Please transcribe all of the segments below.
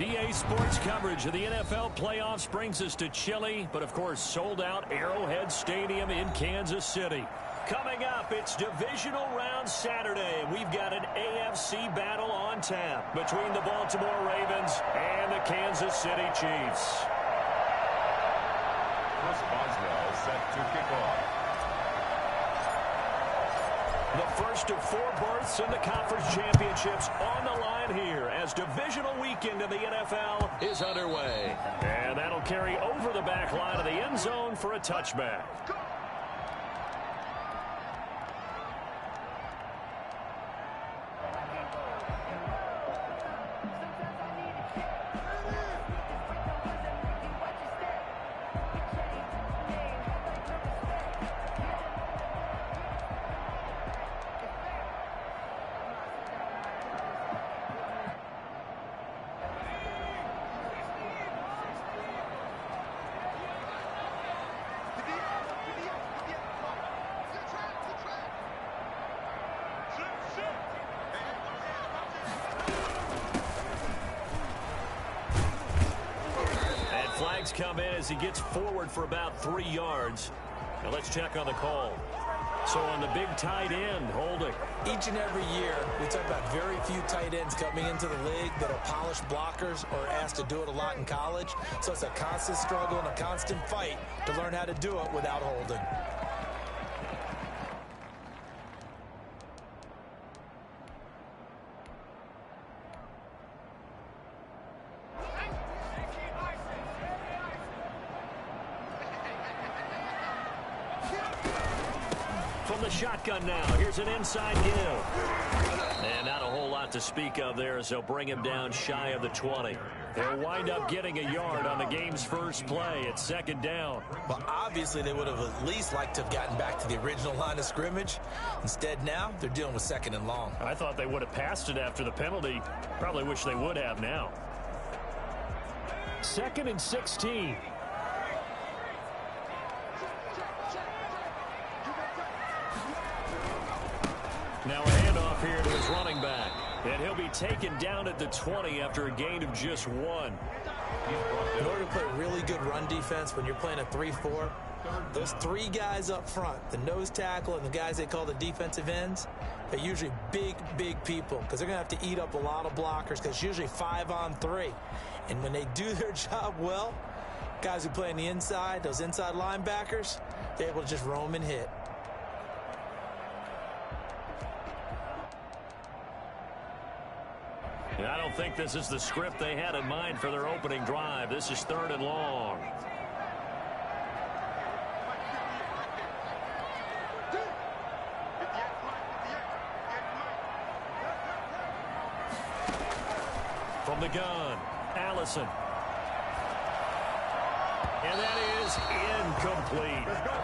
EA Sports coverage of the NFL playoffs brings us to chilly, but of course sold out Arrowhead Stadium in Kansas City. Coming up, it's divisional round Saturday. We've got an AFC battle on tap between the Baltimore Ravens and the Kansas City Chiefs. Chris Boswell set to kick off. The first of 4 berths in the conference championships on the line here as divisional weekend of the NFL is underway. And that'll carry over the back line of the end zone for a touchback. Flags come in as he gets forward for about 3 yards. Now let's check on the call. So on the big tight end, holding. Each and every year, we talk about very few tight ends coming into the league that are polished blockers or asked to do it a lot in college. So it's a constant struggle and a constant fight to learn how to do it without holding. From the shotgun now, here's an inside give. And not a whole lot to speak of there as they'll bring him down shy of the 20. They'll wind up getting a yard on the game's first play at 2nd down. Well, obviously they would have at least liked to have gotten back to the original line of scrimmage. Instead now, they're dealing with 2nd and long. I thought they would have passed it after the penalty. Probably wish they would have now. 2nd and 16. Now a handoff here to his running back. And he'll be taken down at the 20 after a gain of just 1. In order to play really good run defense when you're playing a 3-4, those 3 guys up front, the nose tackle and the guys they call the defensive ends, they're usually big people because they're going to have to eat up a lot of blockers because it's usually 5 on 3. And when they do their job well, guys who play on the inside, those inside linebackers, they're able to just roam and hit. And I don't think this is the script they had in mind for their opening drive. This is 3rd and long. From the gun, Allison. And that is incomplete.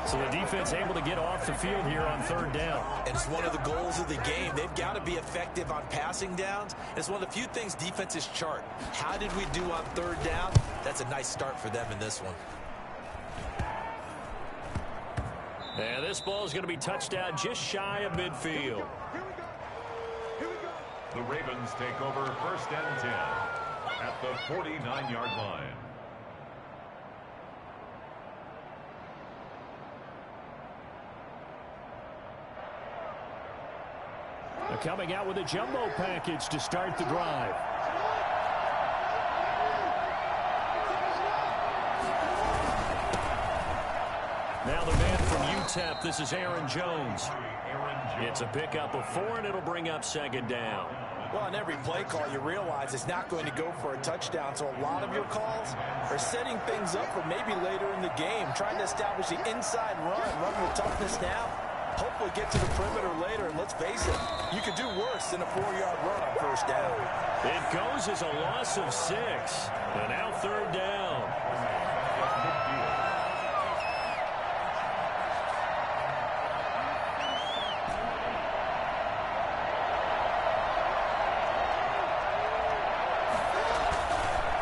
So the defense able to get off the field here on 3rd down. And it's one of the goals of the game. They've got to be effective on passing downs. It's one of the few things defenses chart. How did we do on 3rd down? That's a nice start for them in this one. And this ball is going to be touched out just shy of midfield. The Ravens take over 1st and 10 at the 49-yard line. Coming out with a jumbo package to start the drive. Now the man from UTEP, this is Aaron Jones. It's a pickup of 4, and it'll bring up 2nd down. Well, on every play call, you realize it's not going to go for a touchdown, so a lot of your calls are setting things up for maybe later in the game, trying to establish the inside run with toughness now. Hopefully get to the perimeter later, and let's face it, you could do worse than a 4-yard run on 1st down. It goes as a loss of 6, and now 3rd down.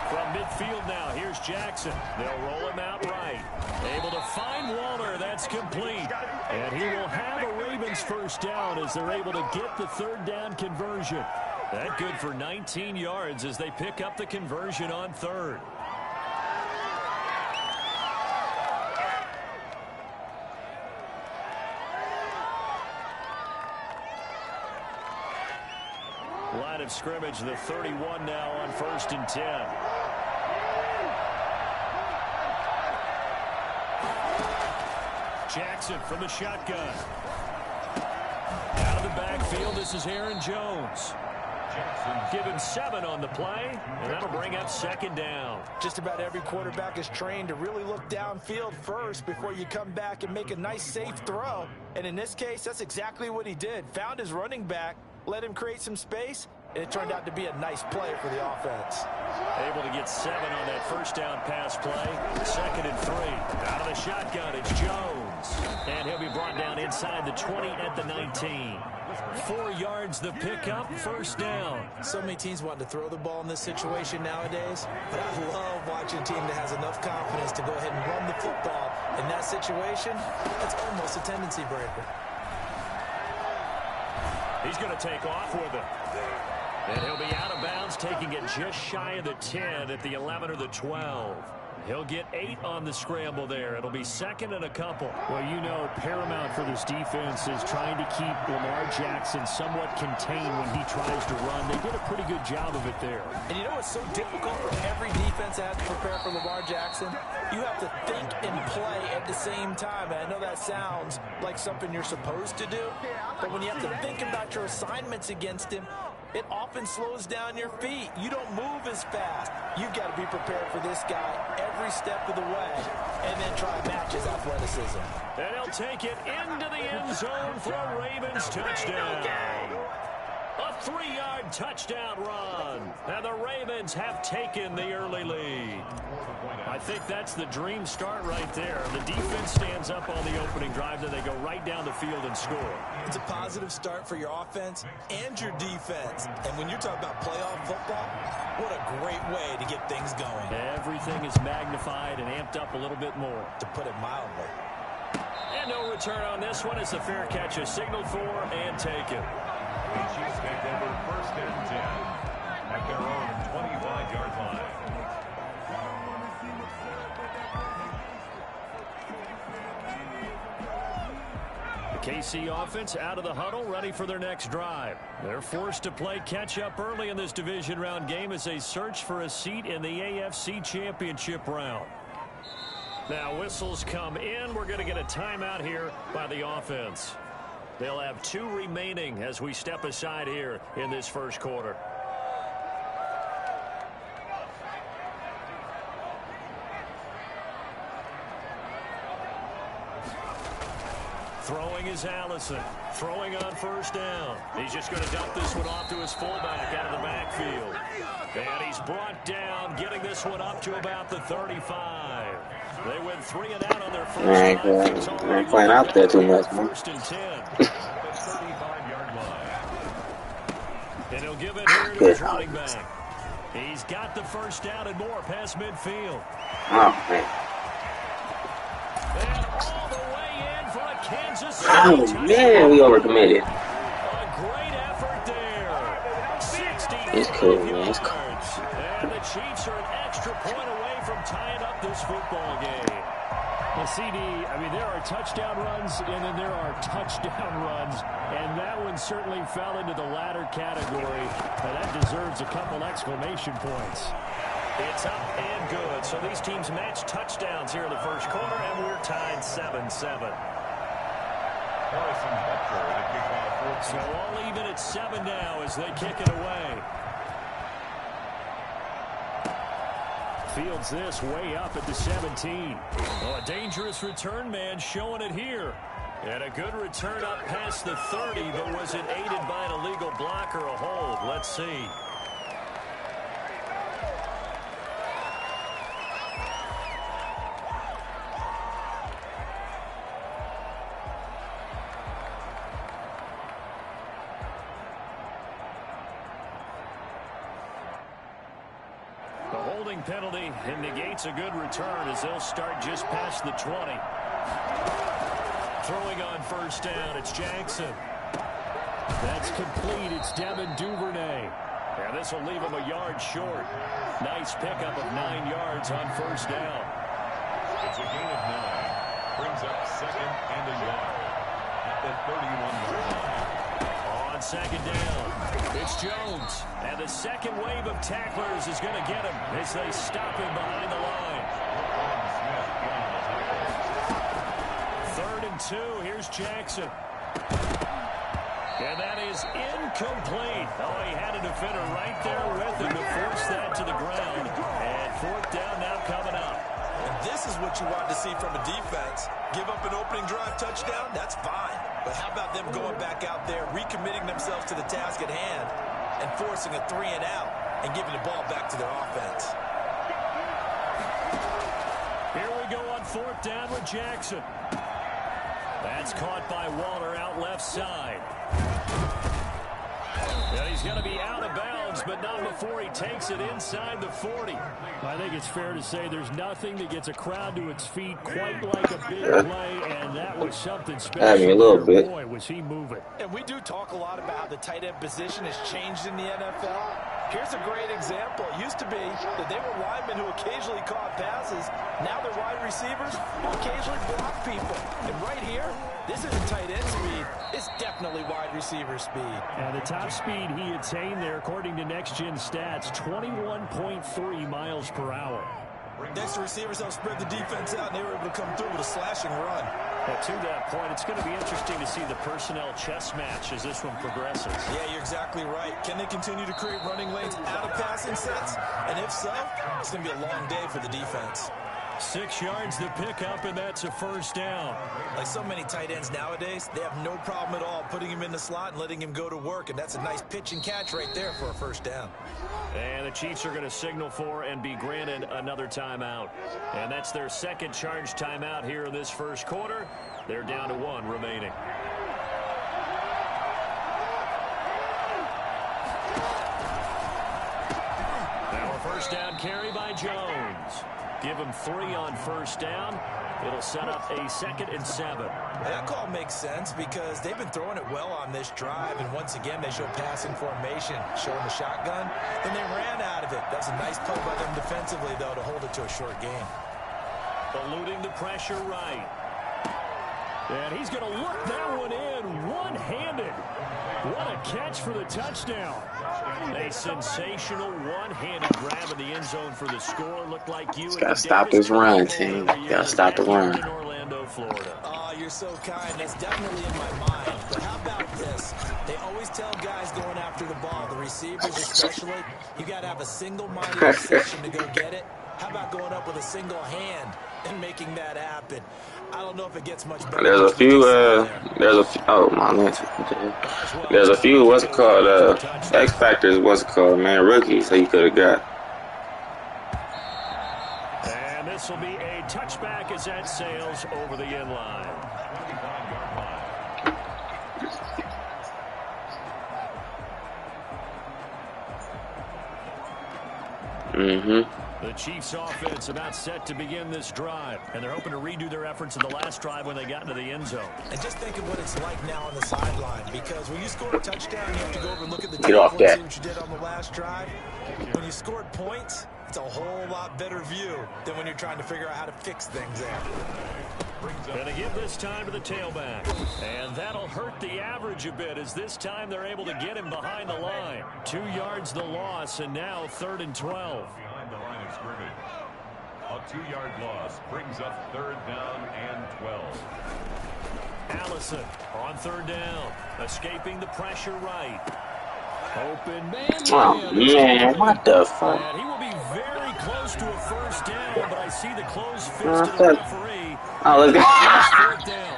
From midfield now, here's Jackson. They'll roll him out right. Able to find Waller. That's complete. And he will have a Ravens 1st down as they're able to get the 3rd down conversion. That good for 19 yards as they pick up the conversion on third. Line of scrimmage, the 31 now on 1st and 10. Jackson from the shotgun. Out of the backfield, this is Aaron Jones. Give him 7 on the play, and that'll bring up 2nd down. Just about every quarterback is trained to really look downfield first before you come back and make a nice, safe throw. And in this case, that's exactly what he did. Found his running back, let him create some space, and it turned out to be a nice play for the offense. Able to get 7 on that 1st down pass play. 2nd and 3. Out of the shotgun, it's Jones. And he'll be brought down inside the 20 at the 19. 4 yards the pickup, 1st down. So many teams want to throw the ball in this situation nowadays, but I love watching a team that has enough confidence to go ahead and run the football. In that situation, that's almost a tendency breaker. He's going to take off with it. And he'll be out of bounds, taking it just shy of the 10 at the 11 or the 12. He'll get 8 on the scramble there. It'll be 2nd and a couple. Well, you know, paramount for this defense is trying to keep Lamar Jackson somewhat contained when he tries to run. They did a pretty good job of it there. And you know what's so difficult for every defense that has to prepare for Lamar Jackson? You have to think and play at the same time. And I know that sounds like something you're supposed to do, but when you have to think about your assignments against him, it often slows down your feet. You don't move as fast. You've got to be prepared for this guy every step of the way and then try to match his athleticism. And he'll take it into the end zone for a Ravens touchdown. A 3-yard touchdown run. And the Ravens have taken the early lead. I think that's the dream start right there. The defense stands up on the opening drive, then they go right down the field and score. It's a positive start for your offense and your defense. And when you're talking about playoff football, what a great way to get things going. Everything is magnified and amped up a little bit more, to put it mildly. And no return on this one as the fair catch is signaled for and taken. The Chiefs take over 1st and 10 at their own 25-yard line. The KC offense out of the huddle, ready for their next drive. They're forced to play catch-up early in this division round game as they search for a seat in the AFC Championship round. Now whistles come in. We're going to get a timeout here by the offense. They'll have 2 remaining as we step aside here in this first quarter. Throwing is Allison. Throwing on 1st down. He's just going to dump this one off to his fullback out of the backfield. And he's brought down, getting this one up to about the 35. They went 3 and out on their first drive. I ain't playing out there too much, man. 1st and 10. The 35-yard line. And he'll give it here to his running back. He's got the 1st down and more past midfield. Oh, man. And all the way in for a Kansas City. Oh, man, we overcommitted. A great effort there. 60 It's cool, man. It's cool. And the Chiefs are an extra point away from tying up this football game. Well, CD, I mean, there are touchdown runs, and then there are touchdown runs, and that one certainly fell into the latter category. That deserves a couple exclamation points. It's up and good. So these teams match touchdowns here in the first quarter, and we're tied 7-7. So all even at 7 now as they kick it away. Fields this way up at the 17. Oh, a dangerous return man showing it here. And a good return up past the 30, but was it aided by an illegal block or a hold? Let's see. Penalty and negates a good return as they'll start just past the 20. Throwing on 1st down, it's Jackson. That's complete. It's Devin Duvernay. Yeah, this will leave him a yard short. Nice pickup of 9 yards on first down. It's a gain of 9. Brings up 2nd and a yard at the 31-yard line. On 2nd down, it's Jones. And the second wave of tacklers is going to get him as they stop him behind the line. 3rd and 2. Here's Jackson. And that is incomplete. Oh, he had a defender right there with him to force that to the ground. And 4th down now coming up. And this is what you want to see from a defense. Give up an opening drive touchdown, that's fine. But how about them going back out there, recommitting themselves to the task at hand, and forcing a 3 and out, and giving the ball back to their offense. Here we go on 4th down with Jackson. That's caught by Waller out left side. And he's going to be out of bounds, but not before he takes it inside the 40. I think it's fair to say there's nothing that gets a crowd to its feet quite like a big play, and that was something special. I mean, a little bit. Boy, was he moving. And we do talk a lot about how the tight end position has changed in the NFL. Here's a great example. It used to be that they were linemen who occasionally caught passes. Now they're wide receivers who occasionally block people. And right here, this isn't tight end speed. It's definitely wide receiver speed. And the top speed he attained there, according to Next Gen Stats, 21.3 miles per hour. Next to receivers help spread the defense out, and they were able to come through with a slashing run. But to that point, it's going to be interesting to see the personnel chess match as this one progresses. Yeah, you're exactly right. Can they continue to create running lanes out of passing sets? And if so, it's going to be a long day for the defense. 6 yards to pick up, and that's a first down. Like so many tight ends nowadays, they have no problem at all putting him in the slot and letting him go to work, and that's a nice pitch and catch right there for a first down. And the Chiefs are going to signal for and be granted another timeout. And that's their second charge timeout here in this first quarter. They're down to 1 remaining. Now a first down carry by Jones. Give him 3 on first down. It'll set up a 2nd and 7. That call makes sense because they've been throwing it well on this drive, and once again they show passing formation, showing the shotgun. Then they ran out of it. That's a nice play by them defensively, though, to hold it to a short game. Eluding the pressure right. And he's going to look that one in one-handed. What a catch for the touchdown. A sensational one-handed grab in the end zone for the score. Looked like you. Got to stop this run, team. Got to stop the run. In Orlando, Florida. Oh, you're so kind. That's definitely in my mind. But how about this? They always tell guys going after the ball, the receivers especially, you got to have a single-minded decision to go get it. How about going up with a single hand and making that happen? I don't know if it gets much better. There's a few, oh my man. There's a few, what's it called, X Factors, what's it called, man, rookies that he could have got. And this will be a touchback as that sails over the end line. The Chiefs offense about set to begin this drive, and they're hoping to redo their efforts in the last drive when they got into the end zone. And just think of what it's like now on the sideline, because when you score a touchdown, you have to go over and look at the Get off tape and that. see what you did on the last drive. When you scored points, it's a whole lot better view than when you're trying to figure out how to fix things there. Going to give this time to the tailback, and that'll hurt the average a bit as this time they're able to get him behind the line. 2 yards the loss, and now 3rd and 12. Behind the line of scrimmage. A 2-yard loss brings up 3rd down and 12. Allison on 3rd down, escaping the pressure right. Open man. Oh man, what the fuck? And he will be very close to a first down, but I see the closed fist of the referee. Oh, look at 4th down.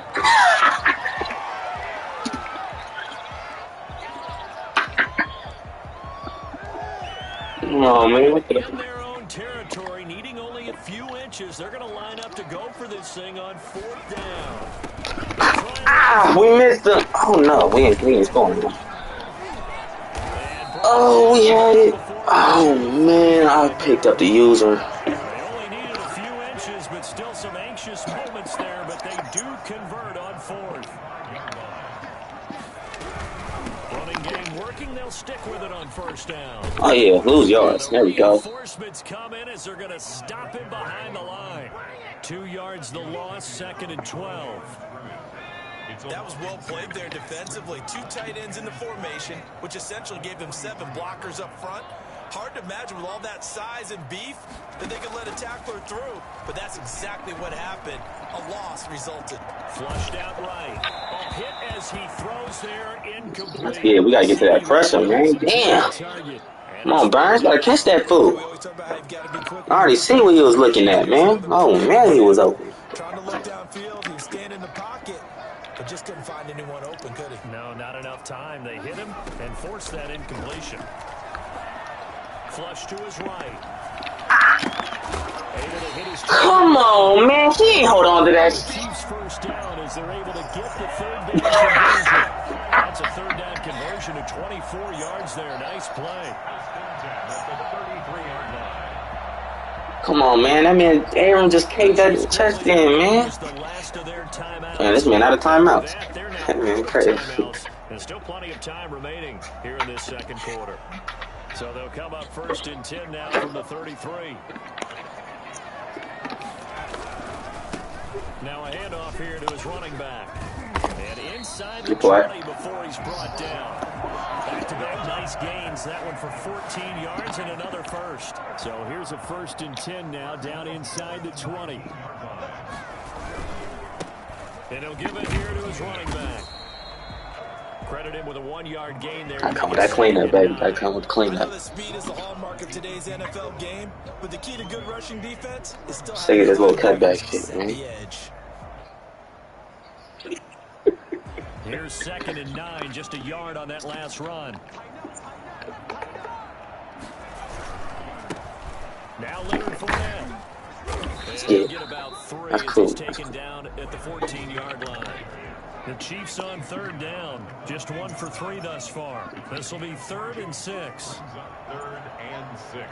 oh man, what the In their own territory, needing only a few inches, they're going to line up to go for this thing on 4th down. we missed the, oh no, we ain't scoring. Oh, we had it. Oh man, I picked up the user. They only needed a few inches, but still some anxious moments there, but they do convert on 4th. thinking they'll stick with it on first down. Oh, yeah, lose yards. There we go. Reinforcements come in as they're going to stop him behind the line. 2 yards the loss, 2nd and 12. That was well played there defensively. 2 tight ends in the formation, which essentially gave them 7 blockers up front. Hard to imagine with all that size and beef that they could let a tackler through. But that's exactly what happened. A loss resulted. Flushed out right. A hit as he throws there, incomplete. Yeah, we got to get to that pressure, man. Damn. Come on, Burns. Got to catch that fool. I already seen what he was looking at, man. Oh, man, he was open. Trying to look downfield. He was standing in the pocket. But just couldn't find anyone open, could he? No, not enough time. They hit him and forced that incompletion. Flush to his right. Able to hit his Come on, man. He ain't hold on to that. Chiefs first down as they're able to get the 3rd down conversion. That's a 3rd down conversion to 24 yards there. Nice play. Come on, man. That man, Aaron just caved that chest in, man. Man, this man out of timeouts. That man crazy. There's still plenty of time remaining here in this 2nd quarter. So they'll come up 1st and 10 now from the 33. Now a handoff here to his running back. And inside the 20 before he's brought down. Back-to-back nice gains. That one for 14 yards and another first. So here's a 1st and 10 now down inside the 20. And he'll give it here to his running back. Credit him with a 1-yard gain there. I come with that cleanup, baby. I come with cleanup. Speed is the hallmark of today's NFL game, but the key to good rushing defense is still having this little cutback shit, man. Here's 2nd and 9, just a yard on that last run. Now Leonard Fournette. Yeah. Get about 3 That's as cool. he's taken down at the 14-yard line. The Chiefs on 3rd down. Just 1 for 3 thus far. This will be 3rd and 6. 3rd and 6.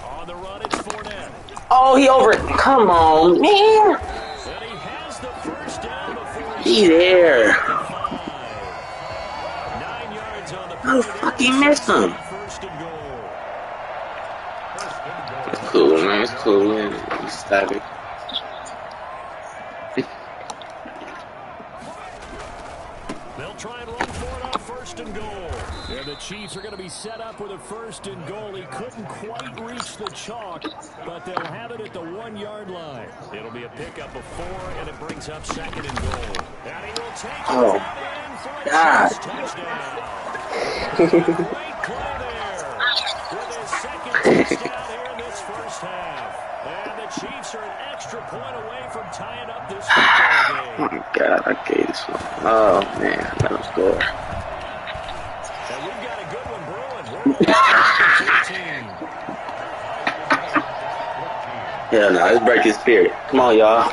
On the run, it's Fournette. Oh, he over it. Come on, man. And he has the first down before He there. 9 yards on the Oh, fuck, he missed him. 1st and goal. It's cool, man. It's cool, man. You stop it. They'll try and run for it on 1st and goal. And the Chiefs are going to be set up with a 1st and goal. He couldn't quite reach the chalk, but they'll have it at the 1-yard line. It'll be a pickup of 4, and it brings up 2nd and goal. And he will take it in for a God. touchdown. Great play there with his 2nd touchdown here in this 1st half. And the Chiefs are an extra point away from tying up this football game. Oh, my God. I gave this one. Oh, man. Let him score. And we've got a good one brewing. We're on 14. Hell no. Let's break his spirit. Come on, y'all.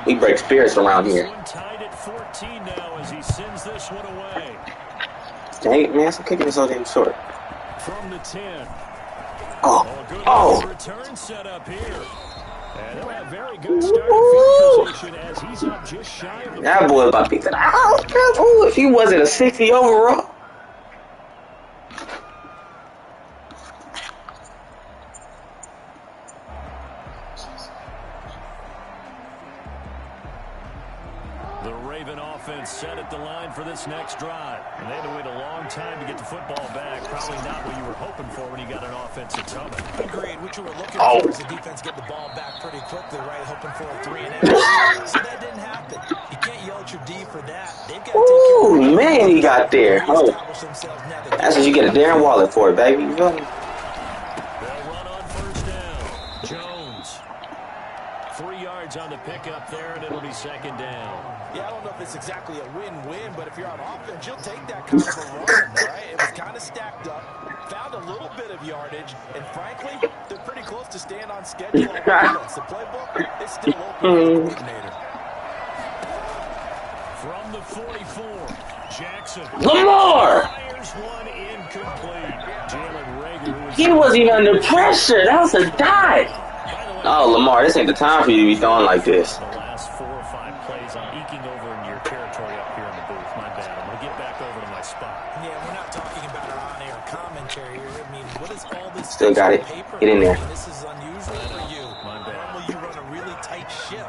We break spirits around here. One tied at 14 now as he sends this one away. Dang it, man. Stop kicking it so damn short. From the 10. Oh. Return set up here. And they'll have very good starting field position as he's up just shy of the That boy about to pick that out. Ooh, if he wasn't a 60 overall. The Raven offense set at the line for this next drive. And they had to wait a long time to get the football back. Probably not what you were hoping for when you got an offense that's coming. Agreed. What you were looking for is the defense get the ball back pretty quickly, right? Hoping for a 3-and-out. So that didn't happen. You can't yell at your D for that. They've got to take care of Ooh, man, he got there. Oh, that's what you get a Darren Waller for, baby. You feel me? They'll run on 1st down. Jones. 3 yards on the pickup there, and it'll be 2nd down. Yeah, I don't know if it's exactly a win-win, but if you're on offense, you'll take that kind of a run, right? It was kind of stacked up, found a little bit of yardage, and frankly, they're pretty close to staying on schedule on offense. The playbook is still open for the coordinator. From the 44, Jackson. Lamar! Fires one incomplete. Jalen Reagor, who was He wasn't even under pressure. That was a dive. Oh, Lamar, this ain't the time for you to be throwing like this. The last 4 or 5 plays, I'm eking over in your territory up here in the booth. My bad. I'm going to get back over to my spot. Yeah, we're not talking about our on-air commentary here. I mean, what is all this? Still got it. Get in there. This is unusual for you. My bad. Normally you run a really tight ship.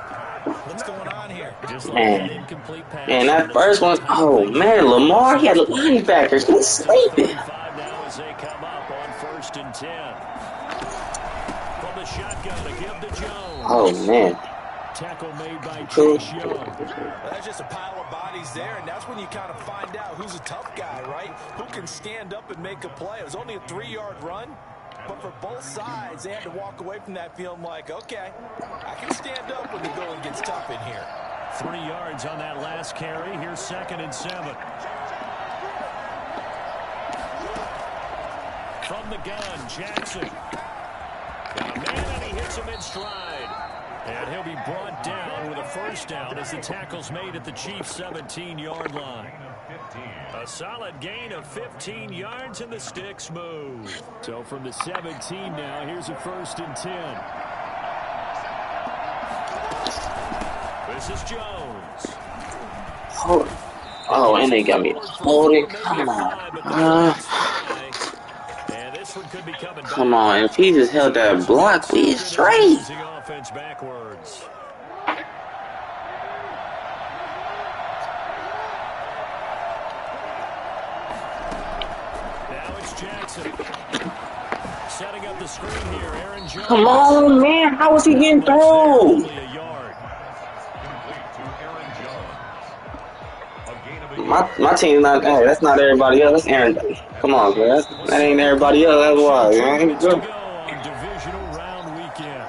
What's going on here? Just like Man. an incomplete pass. Man, that first one, oh man, Lamar, he had the linebackers. He's sleeping. Now as they come up on 1st and 10. From the shotgun to give to Jones. Oh man. Tackle made by Cool. Chase Young. Well, that's just a pile of bodies there, and that's when you kind of find out who's a tough guy, right? Who can stand up and make a play. It was only a 3-yard run, but for both sides, they had to walk away from that feeling like, okay, I can stand up when the going gets tough in here. 3 yards on that last carry. Here's 2nd and 7. From the gun, Jackson. Got a man, and he hits him in stride. And he'll be brought down with a first down as the tackle's made at the Chiefs' 17-yard line. A solid gain of 15 yards, and the sticks move. So from the 17 now, here's a 1st and 10. This is Jones. Oh, and they got me holding. Come on. And this one could be coming back. Come on. If he just held that block, we straight. The offense backwards. Now it's Jackson. Setting up the screen here, Aaron Jones. Come on, man. How was he getting through? Only a yard. My team's not. Hey, that's not everybody else. That's Aaron. Come on, man. That ain't everybody else. That's why, man. Divisional round weekend.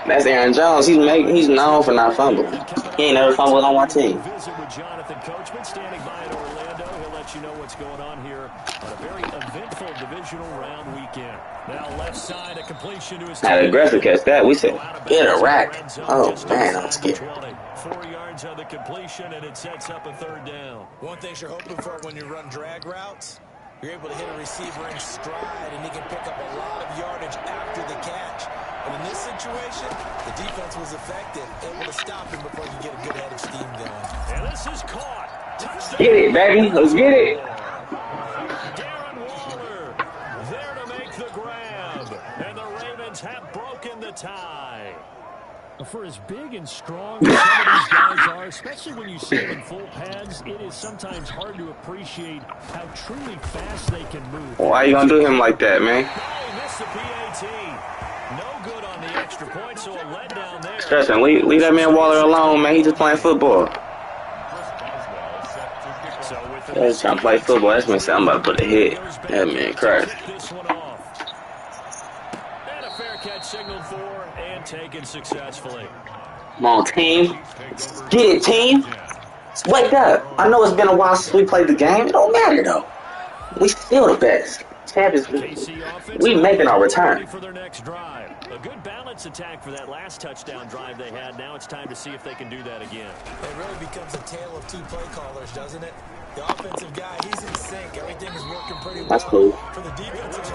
That's Aaron Jones. He's known for not fumbling. He ain't never fumbled on my team. Visit with Jonathan Coachman standing by in Orlando. He'll let you know what's going on here on a very eventful divisional round weekend. Now left side, a completion to his Now the aggressive catch that. We said, get a rack. Oh, man, I'm scared. 4 yards on the completion, and it sets up a 3rd down. One thing you're hoping for when you run drag routes, you're able to hit a receiver in stride, and he can pick up a lot of yardage after the catch. But in this situation, the defense was effective, able to stop him before you get a good head of steam going. And this is caught. Touchdown. Get it, baby. Let's get it. Darren Waller there to make the grab. And the Ravens have broken the tie. For as big and strong as some of these guys are, especially when you see them in full pads, it is sometimes hard to appreciate how truly fast they can move. Why you gonna do him like that, man? Oh, missed the PAT. No good on the extra point, so a letdown there. Trust me, leave that man Waller alone, man. He just playing football. He's trying to play football. That's when I'm about to put a hit. That man crazy. This one off. And a fair catch signaled for and taken successfully. Come on, team. Get it, team. Wake up. I know it's been a while since we played the game. It don't matter, though. We still the best. Champions. We making our return. For their next drive. A good balance attack for that last touchdown drive they had. Now it's time to see if they can do that again. It really becomes a tale of 2 play callers, doesn't it? The offensive guy, he's in sync. Everything is working pretty well. That's cool. For the defensive guy,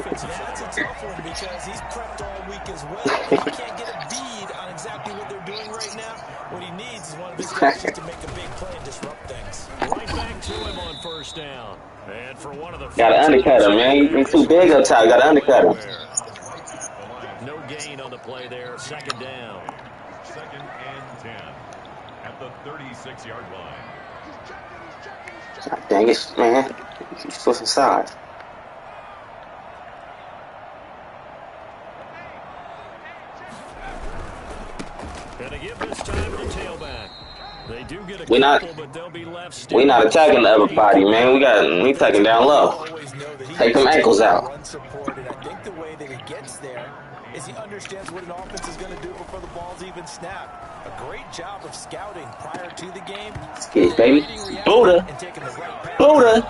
that's a tough one because he's prepped all week as well. He can't get a bead on exactly what they're doing right now. What he needs is one of his guys just to make a big play and disrupt things. Right back to him on 1st down. And for one of the Gotta undercut him, man. He's too big up top. Gotta undercut him. No gain on the play there. 2nd down. 2nd and 10 at the 36-yard line. God dang it, man. He's switching sides. Gonna give this time to the tailback. They do get a We're not attacking the upper body, man. We taking down low. Take them ankles out. I think the way that he gets there is he understands what an offense is going to do before the ball's even snapped. A great job of scouting prior to the game. Yes, baby. Buddha. Buddha.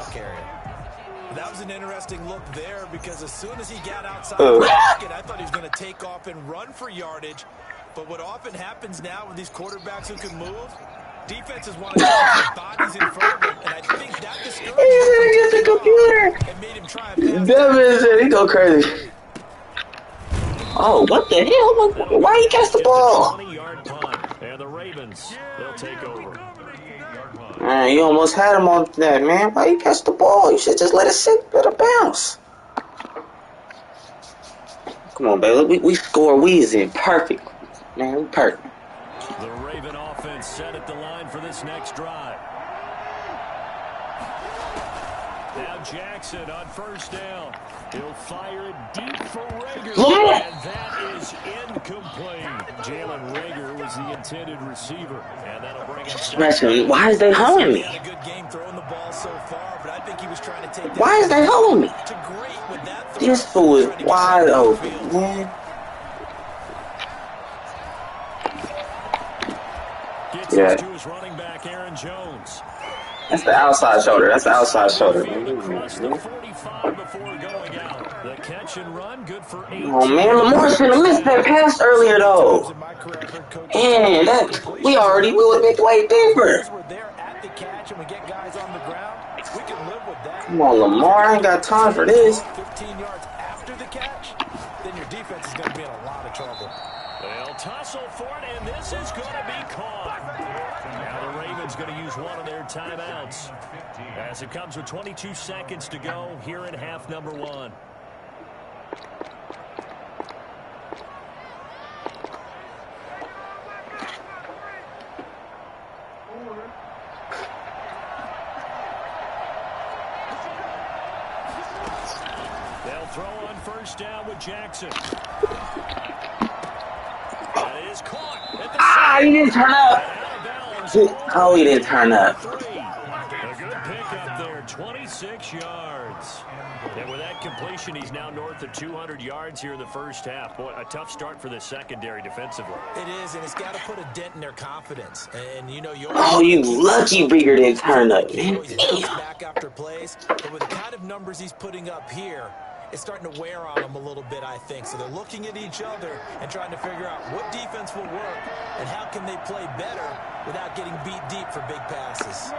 That was an interesting look there because as soon as he got outside the pocket, I thought he was going to take off and run for yardage. But what often happens now with these quarterbacks who can move, defenses want to get bodies in front of them, and I think that discouraged him the computer. and made him try and pass. Devin said he go crazy. Oh, what the hell? Why he catch the ball? 20-yard punt. And the Ravens, they'll take over. Man, you almost had him on that, man. Why you catch the ball? You should just let it sit, let it bounce. Come on, baby. We score. We is in perfect. Man, we perfect. The Raven offense set at the line for this next drive. Now Jackson on first down. He'll fire it deep for Rager. And that is incomplete. Jalen Rager was the intended receiver. And that'll bring him. Why is they holding me? He had a good game throwing the ball so far, but I think he was trying to take that. Why is they holding me? This fool is wide open, man. Gets to his running back, Aaron Jones. That's the outside shoulder. That's the outside shoulder. Across the 45 before going out. The catch and run, good for 8. Oh man, Lamar should have missed that pass earlier though. And we would have been way deeper. Come on, Lamar, I ain't got time for this. 15 yards after the catch, then your defense is going to be in a lot of trouble. They'll tussle for it, and this is going to be caught. Now the Ravens going to use one of their timeouts as it comes with 22 seconds to go here in half number 1. They'll throw on first down with Jackson. That is caught. He didn't turn up. Oh, he didn't turn up. A good pickup there, 26 yards. And with that completion, he's now north of 200 yards here in the first half. Boy, a tough start for the secondary defensively. It is, and it's got to put a dent in their confidence. And you know, you lucky Bigger didn't turn up, man. Back after plays, but with the kind of numbers he's putting up here, it's starting to wear on them a little bit, I think. So they're looking at each other and trying to figure out what defense will work and how can they play better without getting beat deep for big passes.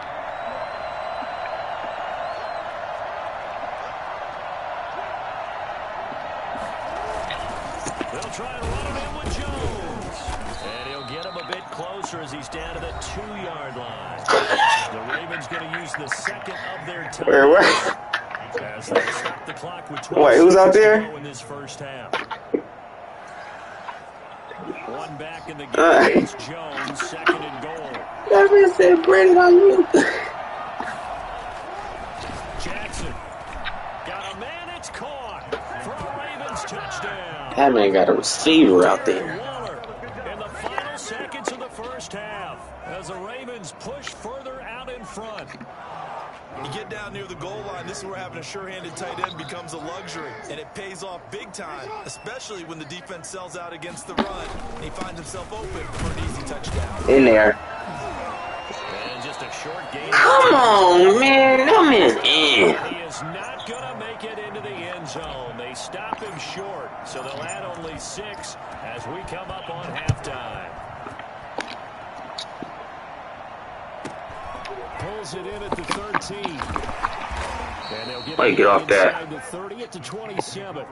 They'll try and run it in with Jones. And he'll get him a bit closer as he's down to the 2-yard line. The Ravens going to use the second of their time. Where? As they stop the clock with 12 Wait, who's out there? in this first half. One back in the game. It's Jones, second and goal. That man said, Brandon, on you. Jackson got a man. It's caught for a Ravens touchdown. That man got a receiver out there. Waller in the final seconds of the first half as the Ravens push further out in front. You get down near the goal line, this is where having a sure-handed tight end becomes a luxury, and it pays off big time, especially when the defense sells out against the run, and he finds himself open for an easy touchdown. In there. And just a short game. Come on, man. That man's in. He is not going to make it into the end zone. They stop him short, so they'll add only 6 as we come up on halftime. Pulls it in at the 13. And they'll get off that. The 30 at the 27.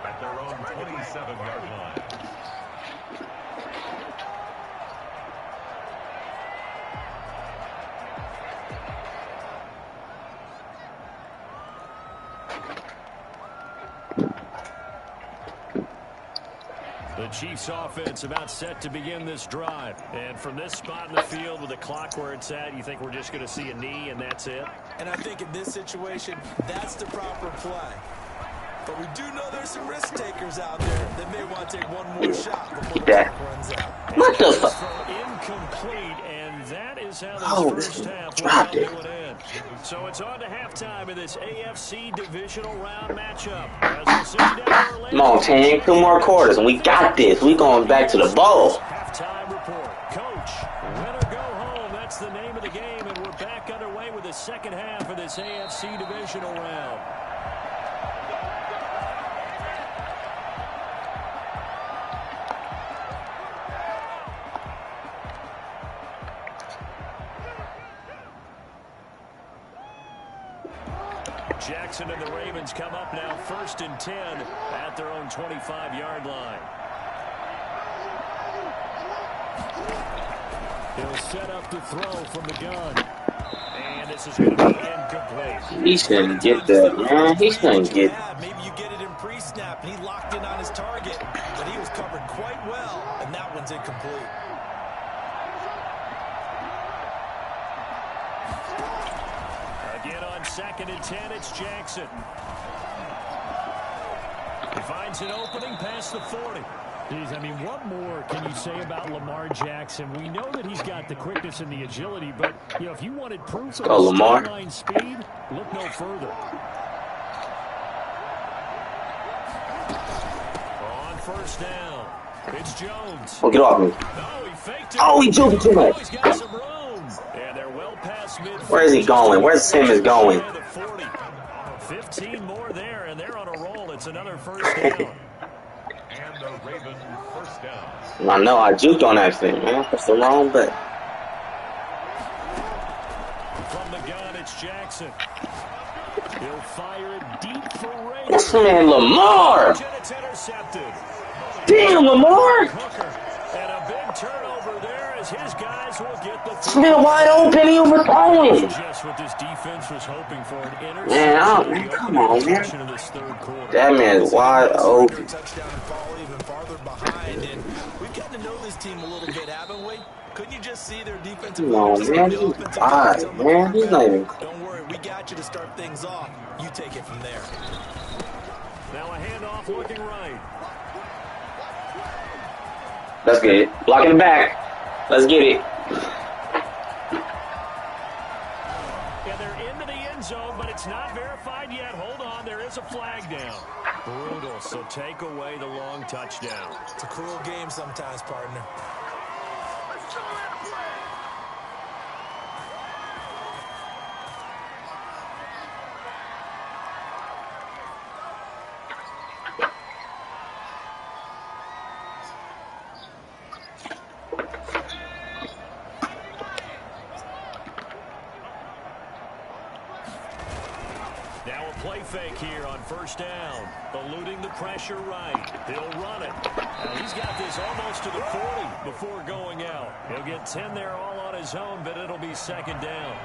At their own 27-yard line. The Chiefs offense about set to begin this drive. And from this spot in the field with the clock where it's at, you think we're just going to see a knee and that's it? And I think in this situation, that's the proper play. But we do know there's some risk takers out there that may want to take one more shot before the clock runs out. What the fuck? Incomplete, and that is how this first half dropped it. will end. So it's on to halftime in this AFC divisional round matchup. As we'll see down Orlando. Come on, team. 2 more quarters, and we got this. We going back to the bowl. Halftime report. Coach, win or go home. That's the name of the game, and we're back underway with the second half of this AFC divisional round. Jackson and the Ravens come up now 1st and 10 at their own 25-yard line. He'll set up to throw from the gun. And this is going to be incomplete. He shouldn't get that, man. He shouldn't get that. Maybe you get it in pre-snap, and he locked in on his target, but he was covered quite well, and that one's incomplete. Again on 2nd and 10, it's Jackson. He finds an opening past the 40. Geez, I mean, what more can you say about Lamar Jackson? We know that he's got the quickness and the agility, but, you know, if you wanted proof of his line speed, look no further. On 1st down, it's Jones. Oh, get off me. Oh, he faked it. Oh, he jumped too much. He's got some room. And they're well past midfield. Where is he going? Where's Simmons going? 15 more there, and they're on a roll. It's another 1st down. And the Ravens 1st down. I know, I juked on that thing, man. That's the wrong bet. From the gun, it's Jackson. He'll fire it deep for Ray. This man, Lamar. It's intercepted. Damn, Lamar. And a big turnover there as his guys will get the This man wide open, he overthrowing. Just what this defense was hoping for. An interception. Man, come on, man. That man's wide open. Touchdown and fall even farther behind, and we've gotten to know this team a little bit, haven't we? Couldn't you just see their defensive? Come on, man. He's wide, man. He's not even. Don't worry, we got you to start things off. You take it from there. Now a handoff looking right. Let's get it. Blocking the back. Let's get it. Yeah, they're into the end zone, but it's not verified yet. Hold on, there is a flag down. Brutal, so take away the long touchdown. It's a cruel game sometimes, partner. Now a play fake here on 1st down. Eluding the pressure right. He'll run it. Now he's got this almost to the 40 before going out. He'll get 10 there all on his own, but it'll be 2nd down.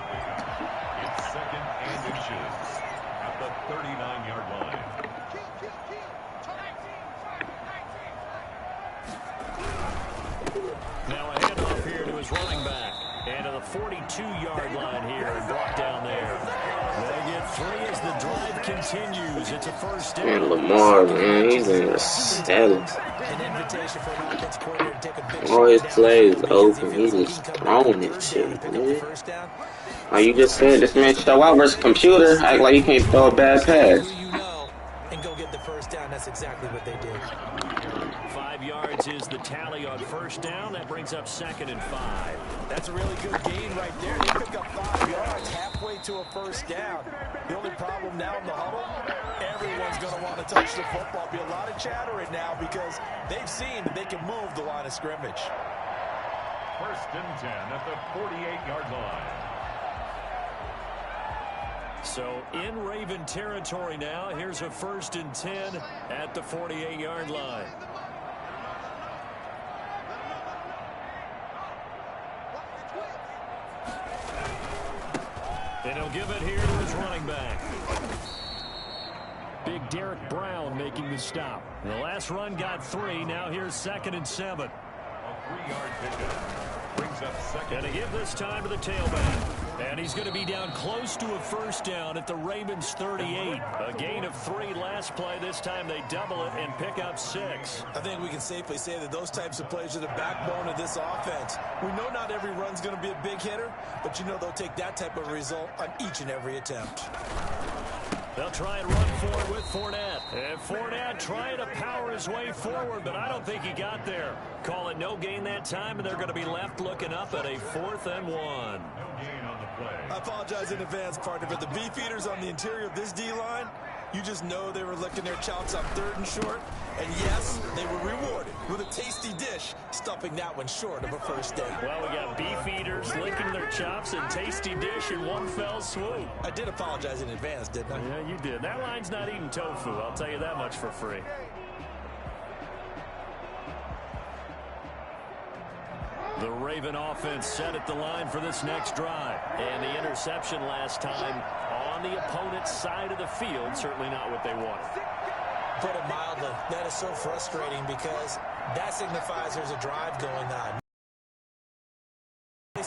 It's 2nd and inches at the 39-yard line. Now a handoff here to his running back. And to the 42-yard line here and brought down there. They get 3 as the drive continues. It's a 1st down. Man, Lamar, man, he's in the stellar. All his plays open. He's just throwing that shit, man. Like you just said, this man show out versus computer. Act like he can't throw a bad pass. And go get the 1st down. That's exactly what they did. 5 yards is the tally on 1st down. That brings up 2nd and 5. That's a really good gain right there. They pick up 5 yards halfway to a 1st down. The only problem now in the huddle, everyone's going to want to touch the football. Be a lot of chatter right now because they've seen that they can move the line of scrimmage. 1st and 10 at the 48-yard line. So in Raven territory now. Here's a 1st and 10 at the 48-yard line. And he'll give it here to his running back. Big Derek Brown making the stop. The last run got 3. Now here's 2nd and 7. A 3-yard pickup brings up 2nd. And to give this time to the tailback. And he's going to be down close to a 1st down at the Ravens 38. A gain of 3 last play. This time they double it and pick up 6. I think we can safely say that those types of plays are the backbone of this offense. We know not every run's going to be a big hitter, but you know they'll take that type of result on each and every attempt. They'll try and run forward with Fournette. And Fournette trying to power his way forward, but I don't think he got there. Call it no gain that time, and they're going to be left looking up at a 4th and 1. No gain on the play. I apologize in advance, partner, but the beefeaters on the interior of this D-line, you just know they were licking their chops on 3rd and short. And yes, they were rewarded with a tasty dish, stuffing that one short of a first down. Well, we got beef eaters licking their chops and tasty dish in one fell swoop. I did apologize in advance, didn't I? Yeah, you did. That line's not eating tofu. I'll tell you that much for free. The Raven offense set at the line for this next drive. And the interception last time on the opponent's side of the field, certainly not what they wanted. Put it mildly, that is so frustrating because that signifies there's a drive going on.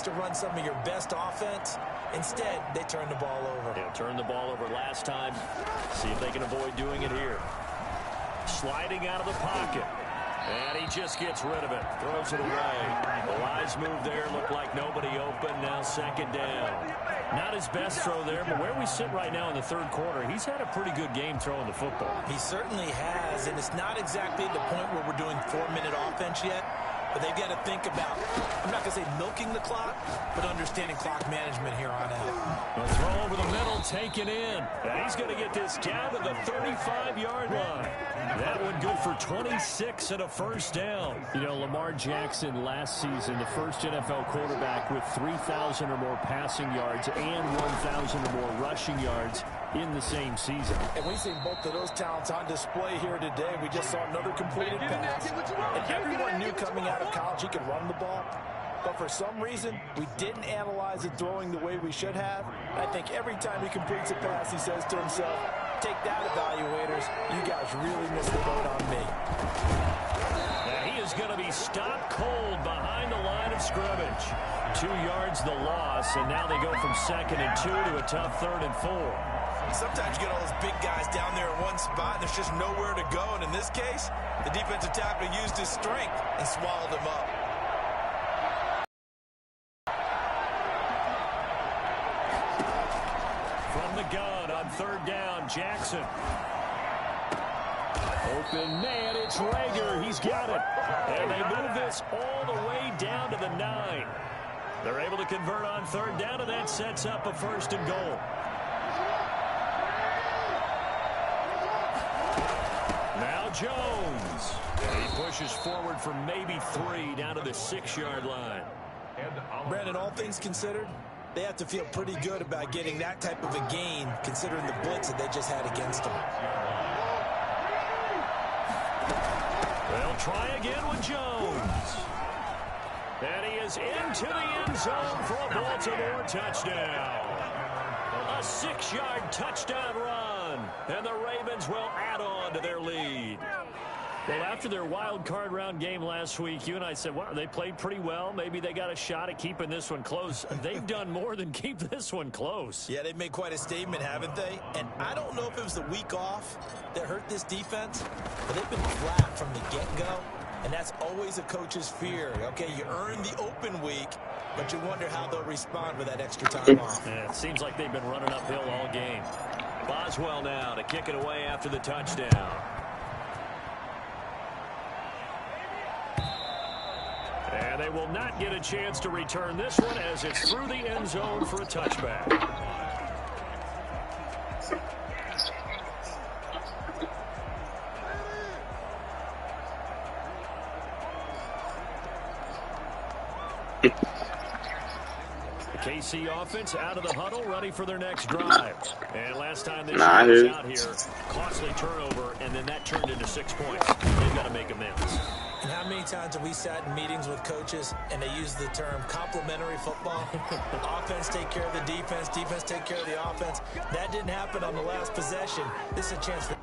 To run some of your best offense. Instead, they turn the ball over. They'll turn the ball over last time. See if they can avoid doing it here. Sliding out of the pocket. And he just gets rid of it. Throws it away. The wise move there. Looked like nobody open. Now second down. Not his best throw there, but where we sit right now in the third quarter, he's had a pretty good game throwing the football. He certainly has, and it's not exactly the point where we're doing 4-minute offense yet. But they've got to think about, I'm not going to say milking the clock, but understanding clock management here on out. A throw over the middle, taken in. And he's going to get this down to the 35-yard line. That one good for 26 and a first down. You know, Lamar Jackson last season, the first NFL quarterback with 3,000 or more passing yards and 1,000 or more rushing yards in the same season. And we've seen both of those talents on display here today. We just saw another completed pass. And everyone knew coming out of college he could run the ball. But for some reason, we didn't analyze it throwing the way we should have. I think every time he completes a pass, he says to himself, take that, evaluators. You guys really missed the boat on me. And he is going to be stopped cold behind the line of scrimmage. 2 yards the loss, and now they go from 2nd and 2 to a tough 3rd and 4. Sometimes you get all those big guys down there in one spot, and there's just nowhere to go. And in this case, the defensive tackle used his strength and swallowed him up. From the gun on 3rd down, Jackson. Open man, it's Rager. He's got it. And they move this all the way down to the 9. They're able to convert on 3rd down, and that sets up a 1st and goal. Now Jones. And he pushes forward for maybe 3 down to the 6-yard line. Brandon, all things considered, they have to feel pretty good about getting that type of a gain considering the blitz that they just had against them. They'll try again with Jones. And he is into the end zone for a Baltimore touchdown. A 6-yard touchdown run. And the Ravens will add on to their lead. Well, after their wild card round game last week, you and I said, well, they played pretty well. Maybe they got a shot at keeping this one close. They've done more than keep this one close. Yeah, they've made quite a statement, haven't they? And I don't know if it was the week off that hurt this defense, but they've been flat from the get-go. And that's always a coach's fear. Okay, you earn the open week, but you wonder how they'll respond with that extra time off. Yeah, it seems like they've been running uphill all game. Boswell now to kick it away after the touchdown. And they will not get a chance to return this one as it's through the end zone for a touchback. The KC offense out of the huddle, ready for their next drive. And last time this was out here, costly turnover, and then that turned into 6 points. They've got to make amends. And how many times have we sat in meetings with coaches and they use the term complementary football? Offense take care of the defense, defense take care of the offense. That didn't happen on the last possession. This is a chance for